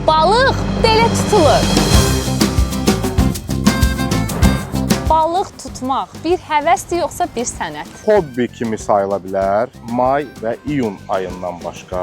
Balıq belə tutulur. Balıq tutmaq bir həvəsdir, yoxsa bir sənət? Hobbi kimi sayıla bilər. May və iyun ayından başqa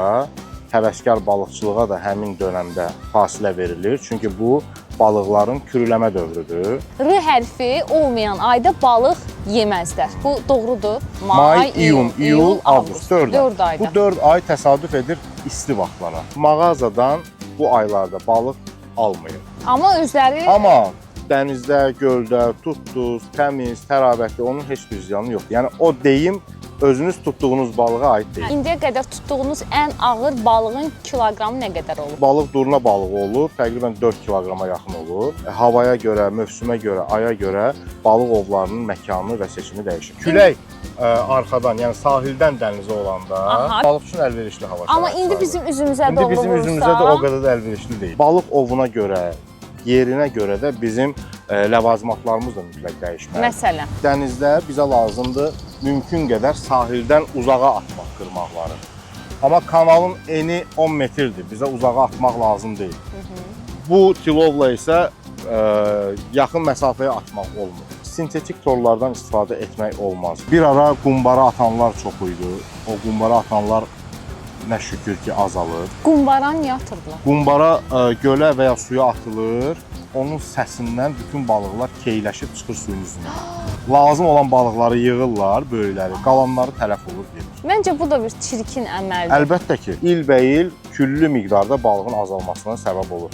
həvəskar balıqçılığa da həmin dönəmdə fasilə verilir. Çünki bu balıqların kürüləmə dövrüdür. R hərfi olmayan ayda balıq yeməzlər. Bu doğrudur. May, iyul, avqust 4 ay. 4 ayda. Bu 4 ay təsadüf edir isti vaxtlara. Mağazadan bu aylarda balıq almayın. Amma özləri... Amma dənizdə, göldə, tutduz, təmiz, tərabətli, onun heç bir ziyanı yoxdur. Yəni o deyim özünüz tutduğunuz balığa aid deyil. İndiyə qədər tutduğunuz ən ağır balığın kiloqramı nə qədər olur? Balıq durna balığı olur, təqribən 4 kiloqrama yaxın olur. Havaya görə, mövsümə görə, aya görə balıq ovlarının məkanı və seçimi dəyişir. Külək arxadan, yəni sahildən dənizə olanda balıq üçün əlverişli hava şəraiti. Amma indi bizim üzümüzə İndi doğru bizim üzümüzə də o qədər də əlverişli deyil. Balıq ovuna görə, yerinə görə də bizim ləvazimatlarımız da mütləq dəyişməlidir. Məsələn? Dənizdə bizə lazımdır mümkün qədər sahildən uzağa atmaq qırmaqları. Amma kanalın eni 10 metrdir, bizə uzağa atmaq lazım deyil. Bu tilovla isə yaxın məsafəyə atmaq olmur. Sintetik torlardan istifadə etmək olmaz. Bir ara qumbara atanlar çox idi. O qumbara atanlar nə şükür ki azalır. Qumbara niyə atırdılar? Qumbara gölə və ya suya atılır. Onun səsindən bütün balıqlar keyləşib çıxır suyun üzünə. Lazım olan balıqları yığırlar, böyükləri, qalanları tələf olur gedir. Məncə bu da bir çirkin əməldir. Əlbəttə ki, ilbəil küllü miqdarda balığın azalmasına səbəb olur.